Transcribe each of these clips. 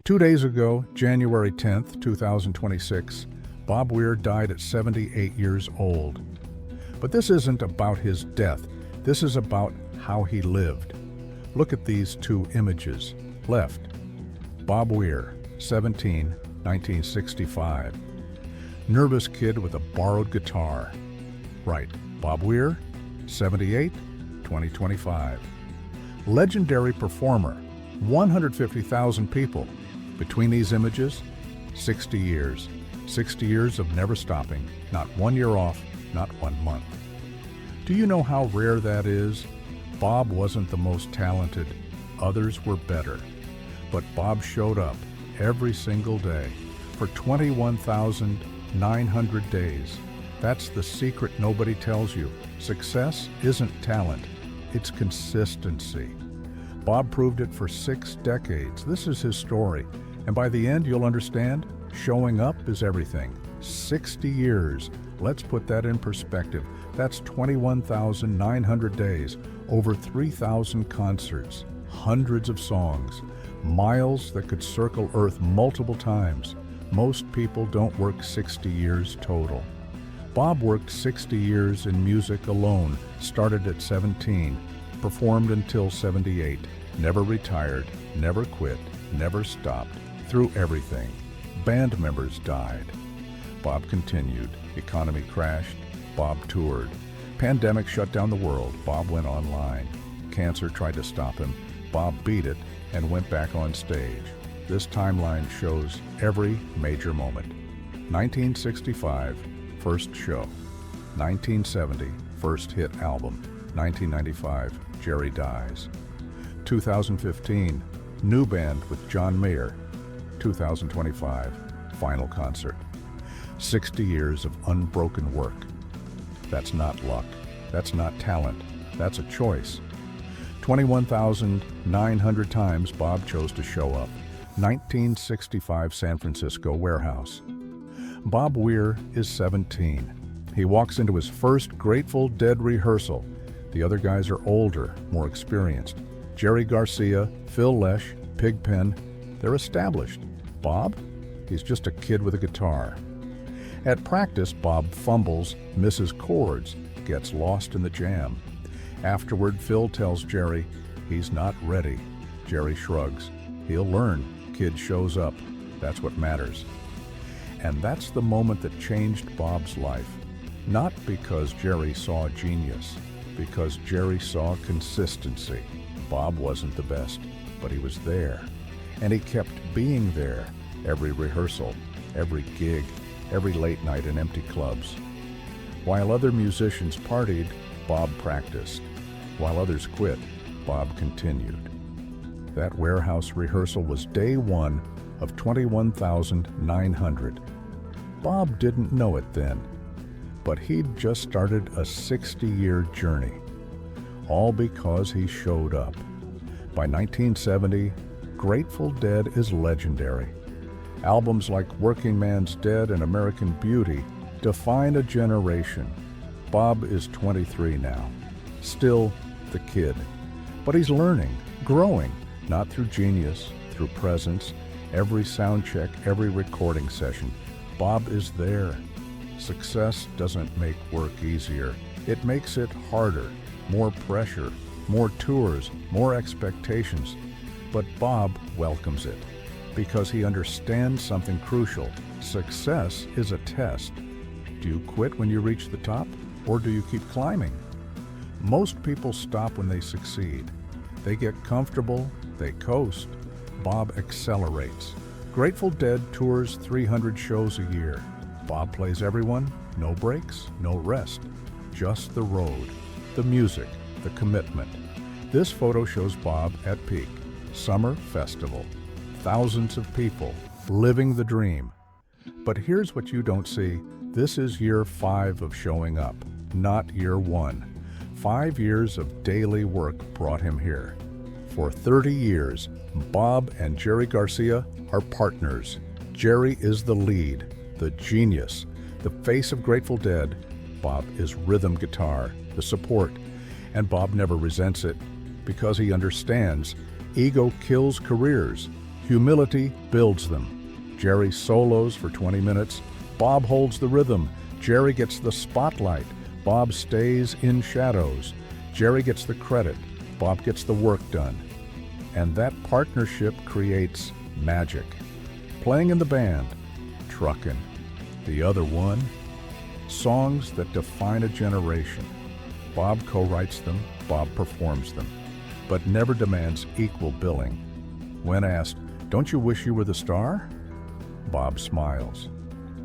2 days ago, January 10th, 2026, Bob Weir died at 78 years old. But this isn't about his death. This is about how he lived. Look at these two images. Left, Bob Weir, 17, 1965. Nervous kid with a borrowed guitar. Right, Bob Weir, 78, 2025. Legendary performer, 150,000 people. Between these images, 60 years. 60 years of never stopping, not 1 year off, not 1 month. Do you know how rare that is? Bob wasn't the most talented. Others were better. But Bob showed up every single day for 21,900 days. That's the secret nobody tells you. Success isn't talent, it's consistency. Bob proved it for 6 decades. This is his story. And by the end, you'll understand, showing up is everything. 60 years. Let's put that in perspective. That's 21,900 days, over 3,000 concerts, hundreds of songs, miles that could circle Earth multiple times. Most people don't work 60 years total. Bob worked 60 years in music alone, started at 17, performed until 78, never retired, never quit, never stopped, through everything. Band members died. Bob continued. Economy crashed. Bob toured. Pandemic shut down the world. Bob went online. Cancer tried to stop him. Bob beat it and went back on stage. This timeline shows every major moment. 1965, first show. 1970, first hit album. 1995, Jerry dies. 2015, new band with John Mayer. 2025, final concert. 60 years of unbroken work. That's not luck. That's not talent. That's a choice. 21,900 times Bob chose to show up. 1965 San Francisco warehouse. Bob Weir is 17. He walks into his first Grateful Dead rehearsal. The other guys are older, more experienced. Jerry Garcia, Phil Lesh, Pigpen, they're established. Bob? He's just a kid with a guitar. At practice, Bob fumbles, misses chords, gets lost in the jam. Afterward, Phil tells Jerry he's not ready. Jerry shrugs. He'll learn. Kid shows up. That's what matters. And that's the moment that changed Bob's life. Not because Jerry saw genius, because Jerry saw consistency. Bob wasn't the best, but he was there. And he kept being there. Every rehearsal, every gig, every late night in empty clubs. While other musicians partied, Bob practiced. While others quit, Bob continued. That warehouse rehearsal was day 1 of 21,900. Bob didn't know it then, but he'd just started a 60-year journey. All because he showed up. By 1970, Grateful Dead is legendary. Albums like Working Man's Dead and American Beauty define a generation. Bob is 23 now, still the kid. But he's learning, growing, not through genius, through presence. Every sound check, every recording session, Bob is there. Success doesn't make work easier. It makes it harder, more pressure, more tours, more expectations. But Bob welcomes it because he understands something crucial. Success is a test. Do you quit when you reach the top, or do you keep climbing? Most people stop when they succeed. They get comfortable, they coast. Bob accelerates. Grateful Dead tours 300 shows a year. Bob plays everyone, no breaks, no rest. Just the road, the music, the commitment. This photo shows Bob at peak. Summer festival. Thousands of people living the dream. But here's what you don't see. This is year 5 of showing up, not year 1. 5 years of daily work brought him here. For 30 years, Bob and Jerry Garcia are partners. Jerry is the lead, the genius, the face of Grateful Dead. Bob is rhythm guitar, the support, and Bob never resents it because he understands ego kills careers. Humility builds them. Jerry solos for 20 minutes. Bob holds the rhythm. Jerry gets the spotlight. Bob stays in shadows. Jerry gets the credit. Bob gets the work done. And that partnership creates magic. Playing in the band, truckin'. The other one, songs that define a generation. Bob co-writes them, Bob performs them, but never demands equal billing. When asked, "Don't you wish you were the star?" Bob smiles.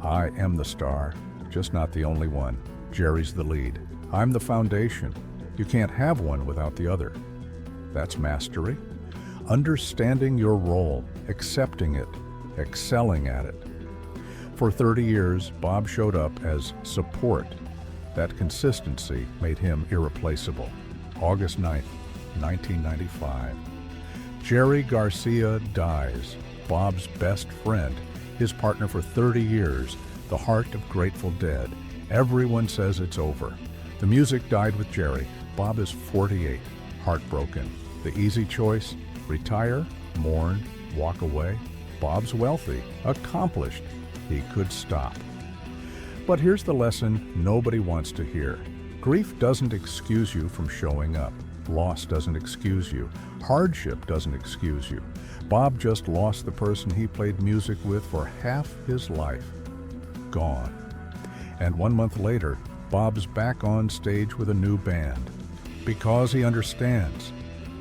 "I am the star, just not the only one. Jerry's the lead. I'm the foundation. You can't have one without the other." That's mastery. Understanding your role, accepting it, excelling at it. For 30 years, Bob showed up as support. That consistency made him irreplaceable. August 9th, 1995. Jerry Garcia dies, Bob's best friend, his partner for 30 years, the heart of Grateful Dead. Everyone says it's over. The music died with Jerry. Bob is 48, heartbroken. The easy choice? Retire, mourn, walk away. Bob's wealthy, accomplished. He could stop. But here's the lesson nobody wants to hear. Grief doesn't excuse you from showing up. Loss doesn't excuse you. Hardship doesn't excuse you. Bob just lost the person he played music with for half his life. Gone. And 1 month later, Bob's back on stage with a new band. Because he understands.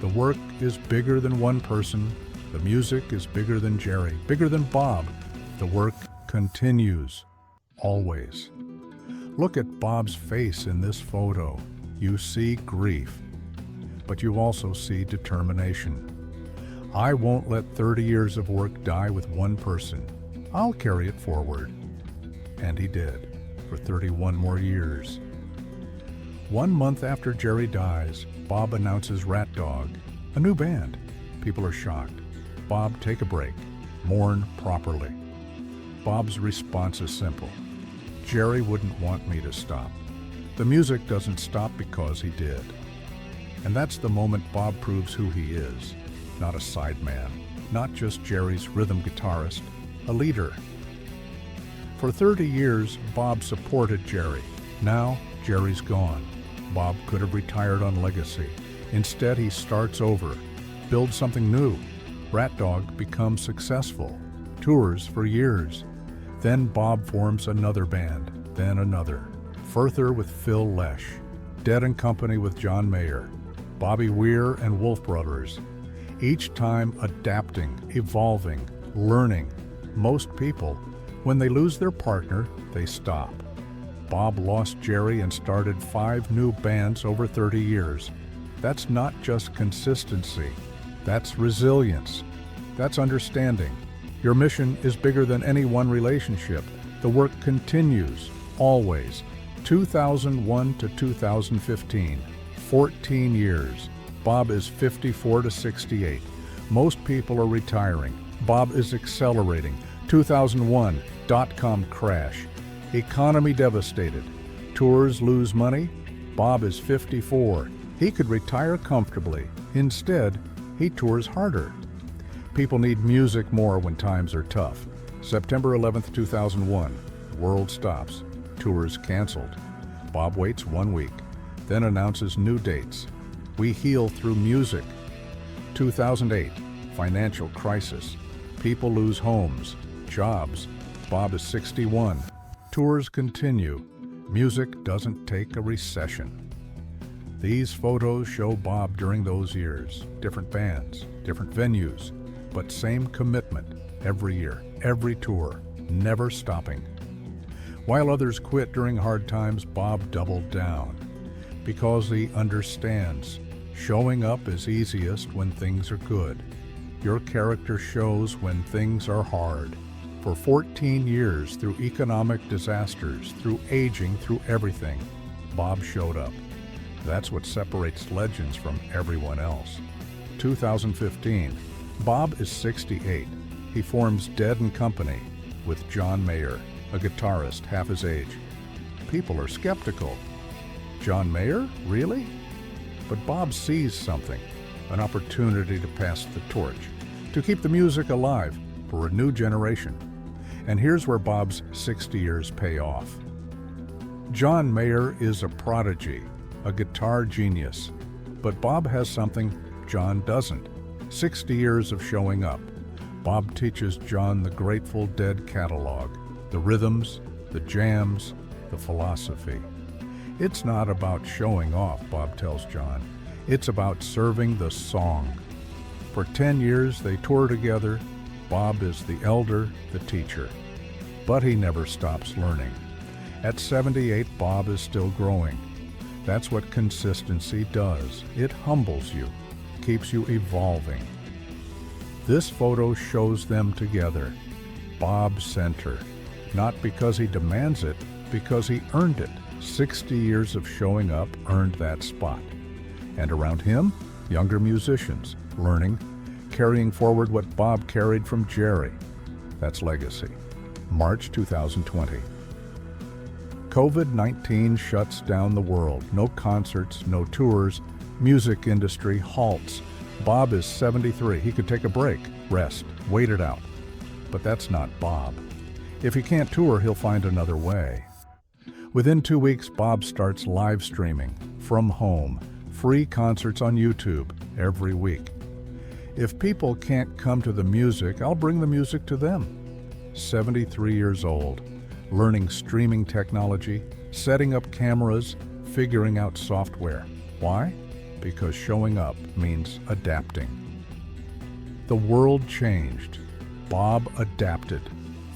The work is bigger than one person. The music is bigger than Jerry, bigger than Bob. The work continues. Always. Look at Bob's face in this photo. You see grief, but you also see determination. I won't let 30 years of work die with one person. I'll carry it forward. And he did, for 31 more years. 1 month after Jerry dies, Bob announces Rat Dog, a new band. People are shocked. Bob, take a break. Mourn properly. Bob's response is simple. Jerry wouldn't want me to stop. The music doesn't stop because he did. And that's the moment Bob proves who he is. Not a sideman, not just Jerry's rhythm guitarist, a leader. For 30 years, Bob supported Jerry. Now, Jerry's gone. Bob could have retired on legacy. Instead, he starts over, builds something new. Rat Dog becomes successful, tours for years. Then Bob forms another band, then another. Further with Phil Lesh, Dead and Company with John Mayer, Bobby Weir and Wolf Brothers. Each time adapting, evolving, learning. Most people, when they lose their partner, they stop. Bob lost Jerry and started 5 new bands over 30 years. That's not just consistency. That's resilience. That's understanding. Your mission is bigger than any one relationship. The work continues, always. 2001 to 2015, 14 years. Bob is 54 to 68. Most people are retiring. Bob is accelerating. 2001, dot-com crash. Economy devastated. Tours lose money. Bob is 54. He could retire comfortably. Instead, he tours harder. People need music more when times are tough. September 11th, 2001. World stops. Tours canceled. Bob waits 1 week, then announces new dates. We heal through music. 2008. Financial crisis. People lose homes, jobs. Bob is 61. Tours continue. Music doesn't take a recession. These photos show Bob during those years. Different bands, different venues, but same commitment every year, every tour, never stopping. While others quit during hard times, Bob doubled down because he understands showing up is easiest when things are good. Your character shows when things are hard. For 14 years, through economic disasters, through aging, through everything, Bob showed up. That's what separates legends from everyone else. 2015. Bob is 68. He forms Dead and Company with John Mayer, a guitarist half his age. People are skeptical. John Mayer? Really? But Bob sees something, an opportunity to pass the torch. to keep the music alive for a new generation. And here's where Bob's 60 years pay off. John Mayer is a prodigy, a guitar genius. But Bob has something John doesn't. 60 years of showing up. Bob teaches John the Grateful Dead catalog, the rhythms, the jams, the philosophy. It's not about showing off, Bob tells John. It's about serving the song. For 10 years they tour together. Bob is the elder, the teacher. But he never stops learning. At 78, Bob is still growing. That's what consistency does. It humbles you, keeps you evolving. This photo shows them together. Bob center. Not because he demands it, because he earned it. 60 years of showing up earned that spot. And around him, younger musicians, learning, carrying forward what Bob carried from Jerry. That's legacy. March 2020. COVID-19 shuts down the world. No concerts, no tours. Music industry halts. Bob is 73. He could take a break, rest, wait it out. But that's not Bob. If he can't tour, he'll find another way. Within 2 weeks, Bob starts live streaming from home, free concerts on YouTube every week. If people can't come to the music, I'll bring the music to them. 73 years old, learning streaming technology, setting up cameras, figuring out software. Why? Because showing up means adapting. The world changed. Bob adapted.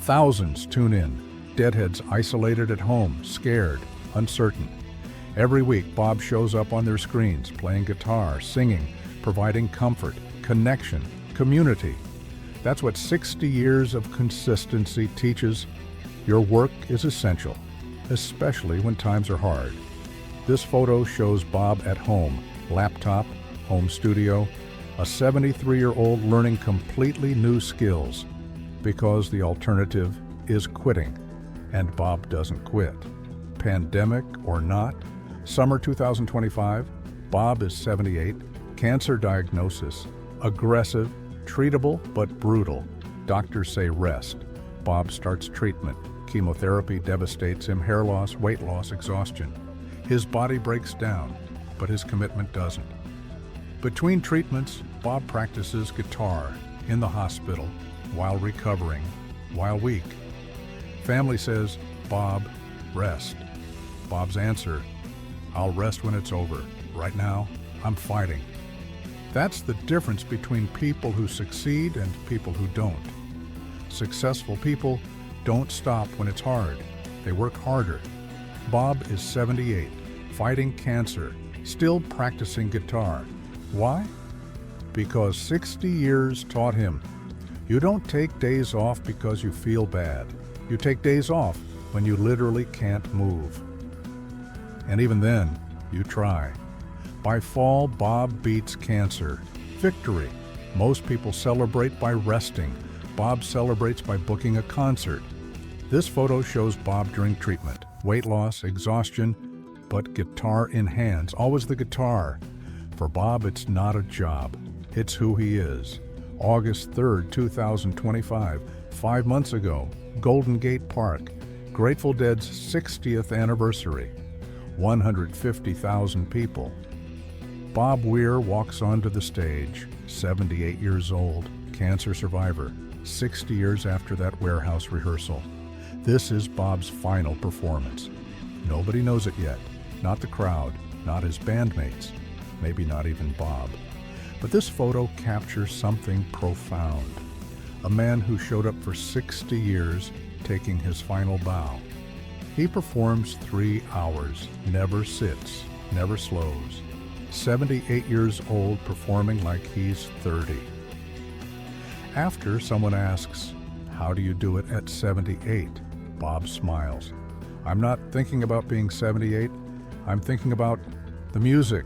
Thousands tune in. Deadheads isolated at home, scared, uncertain. Every week, Bob shows up on their screens, playing guitar, singing, providing comfort, connection, community. That's what 60 years of consistency teaches. Your work is essential, especially when times are hard. This photo shows Bob at home, laptop, home studio, a 73-year-old learning completely new skills, because the alternative is quitting. And Bob doesn't quit. Pandemic or not, summer 2025, Bob is 78, cancer diagnosis, aggressive, treatable but brutal. Doctors say rest. Bob starts treatment. Chemotherapy devastates him, hair loss, weight loss, exhaustion. His body breaks down, but his commitment doesn't. Between treatments, Bob practices guitar in the hospital while recovering, while weak. Family says, Bob, rest. Bob's answer, I'll rest when it's over. Right now, I'm fighting. That's the difference between people who succeed and people who don't. Successful people don't stop when it's hard. They work harder. Bob is 78, fighting cancer, still practicing guitar. Why? Because 60 years taught him, you don't take days off because you feel bad. You take days off when you literally can't move. And even then, you try. By fall, Bob beats cancer. Victory. Most people celebrate by resting. Bob celebrates by booking a concert. This photo shows Bob during treatment. Weight loss, exhaustion, but guitar in hands. Always the guitar. For Bob, it's not a job. It's who he is. August 3rd, 2025, 5 months ago, Golden Gate Park, Grateful Dead's 60th anniversary. 150,000 people. Bob Weir walks onto the stage, 78 years old, cancer survivor, 60 years after that warehouse rehearsal. This is Bob's final performance. Nobody knows it yet. Not the crowd, not his bandmates, maybe not even Bob. But this photo captures something profound. A man who showed up for 60 years, taking his final bow. He performs 3 hours, never sits, never slows. 78 years old, performing like he's 30. After, someone asks, how do you do it at 78? Bob smiles. I'm not thinking about being 78. I'm thinking about the music.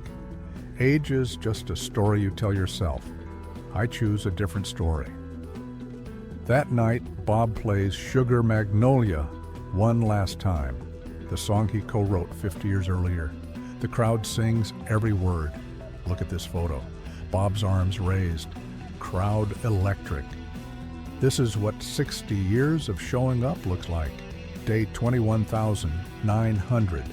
Age is just a story you tell yourself. I choose a different story. That night, Bob plays Sugar Magnolia one last time, the song he co-wrote 50 years earlier. The crowd sings every word. Look at this photo. Bob's arms raised, crowd electric. This is what 60 years of showing up looks like. Day 21,900.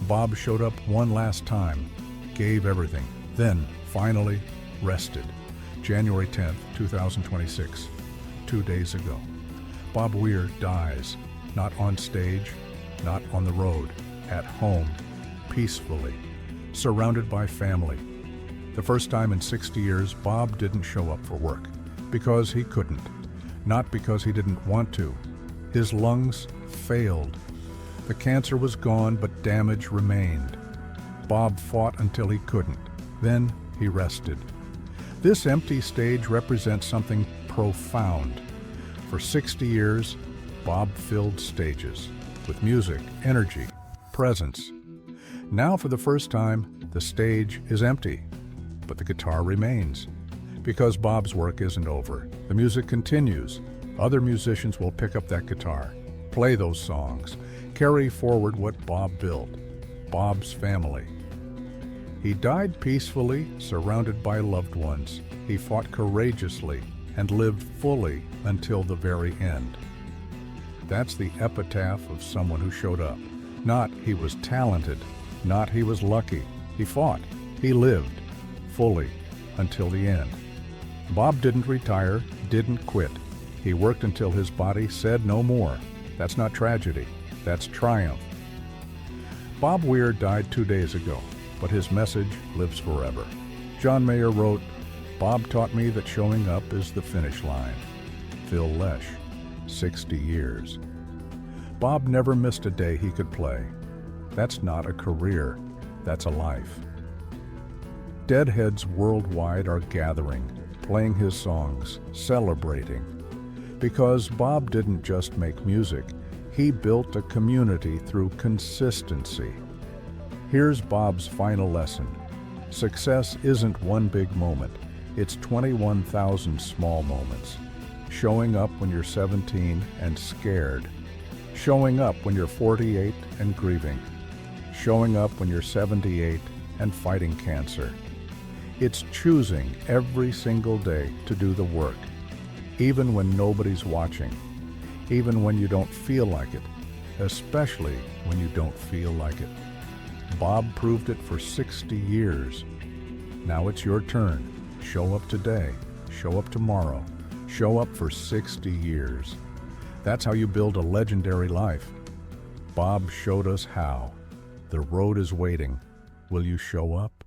Bob showed up one last time, gave everything, then finally rested. January 10th, 2026, 2 days ago. Bob Weir dies, not on stage, not on the road, at home, peacefully, surrounded by family. The first time in 60 years, Bob didn't show up for work, because he couldn't, not because he didn't want to. His lungs failed. The cancer was gone, but damage remained. Bob fought until he couldn't. Then he rested. This empty stage represents something profound. For 60 years, Bob filled stages with music, energy, presence. Now, for the first time, the stage is empty, but the guitar remains. Because Bob's work isn't over, the music continues. Other musicians will pick up that guitar, play those songs, carry forward what Bob built, Bob's family. He died peacefully, surrounded by loved ones. He fought courageously and lived fully until the very end. That's the epitaph of someone who showed up. Not he was talented, not he was lucky. He fought, he lived, fully, until the end. Bob didn't retire, didn't quit. He worked until his body said no more. That's not tragedy, that's triumph. Bob Weir died 2 days ago, but his message lives forever. John Mayer wrote, "Bob taught me that showing up is the finish line." Phil Lesh, 60 years. Bob never missed a day he could play. That's not a career, that's a life. Deadheads worldwide are gathering, playing his songs, celebrating. Because Bob didn't just make music, he built a community through consistency. Here's Bob's final lesson. Success isn't one big moment, it's 21,000 small moments. Showing up when you're 17 and scared. Showing up when you're 48 and grieving. Showing up when you're 78 and fighting cancer. It's choosing every single day to do the work, even when nobody's watching, even when you don't feel like it, especially when you don't feel like it. Bob proved it for 60 years. Now it's your turn. Show up today, show up tomorrow, show up for 60 years. That's how you build a legendary life. Bob showed us how. The road is waiting. Will you show up?